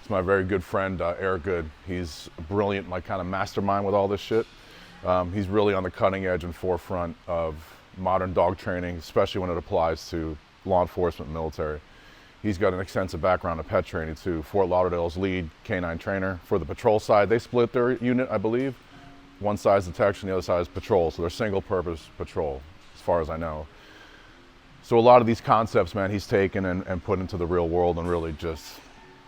It's my very good friend, Eric Good. He's a brilliant, like, kind of mastermind with all this shit. He's really on the cutting edge and forefront of modern dog training, especially when it applies to law enforcement and military. He's got an extensive background in pet training too. Fort Lauderdale's lead canine trainer. For the patrol side, they split their unit, I believe. One side is detection, the other side is patrol. So they're single purpose patrol, as far as I know. So a lot of these concepts, man, he's taken and put into the real world and really just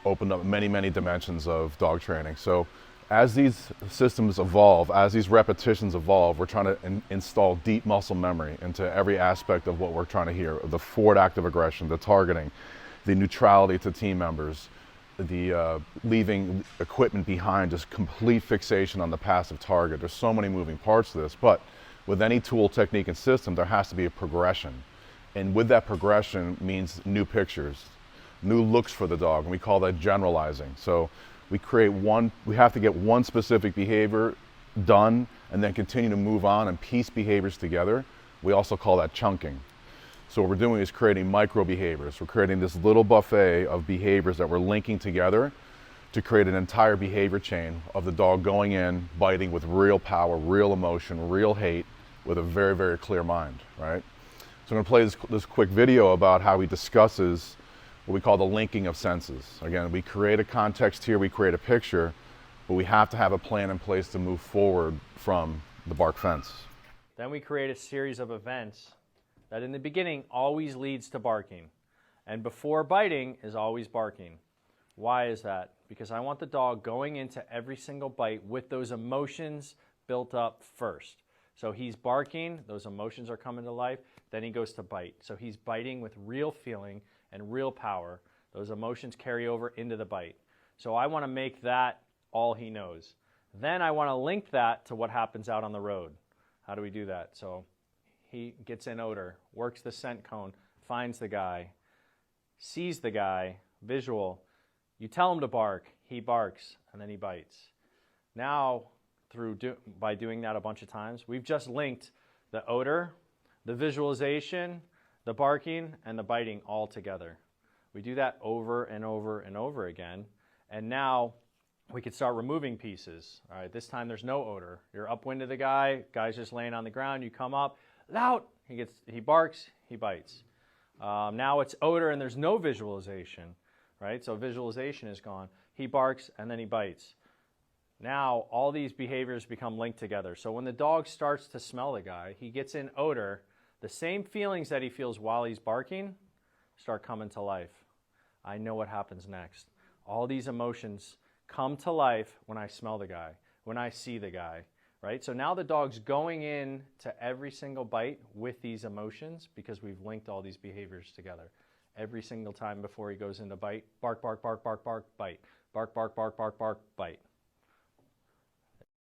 opened up many, many dimensions of dog training. So as these systems evolve, as these repetitions evolve, we're trying to install deep muscle memory into every aspect of what we're trying to hear. The forward active aggression, the targeting, the neutrality to team members, the leaving equipment behind, just complete fixation on the passive target. There's so many moving parts to this, but with any tool, technique, and system, there has to be a progression. And with that progression means new pictures, new looks for the dog, and we call that generalizing. So we have to get one specific behavior done and then continue to move on and piece behaviors together. We also call that chunking. So what we're doing is creating micro behaviors. We're creating this little buffet of behaviors that we're linking together to create an entire behavior chain of the dog going in, biting with real power, real emotion, real hate, with a very, very clear mind, right? So I'm gonna play this quick video about how he discusses what we call the linking of senses. Again, we create a context here, we create a picture, but we have to have a plan in place to move forward from the bark fence. Then we create a series of events that in the beginning always leads to barking. And before biting is always barking. Why is that? Because I want the dog going into every single bite with those emotions built up first. So he's barking, those emotions are coming to life, then he goes to bite. So he's biting with real feeling and real power. Those emotions carry over into the bite. So I want to make that all he knows. Then I want to link that to what happens out on the road. How do we do that? So he gets in odor, works the scent cone, finds the guy, sees the guy, visual. You tell him to bark, he barks, and then he bites. Now, by doing that a bunch of times, we've just linked the odor, the visualization, the barking, and the biting all together. We do that over and over and over again, and now we can start removing pieces. All right, this time there's no odor. You're upwind of the guy, guy's just laying on the ground, you come up, loud, he barks, he bites. Now it's odor and there's no visualization, right? So visualization is gone. He barks and then he bites. Now all these behaviors become linked together. So when the dog starts to smell the guy, he gets in odor, the same feelings that he feels while he's barking start coming to life. I know what happens next. All these emotions come to life when I smell the guy, when I see the guy, right? So now the dog's going in to every single bite with these emotions because we've linked all these behaviors together. Every single time before he goes into bite, bark, bark, bark, bark, bark, bite. Bark, bark, bark, bark, bark, bite.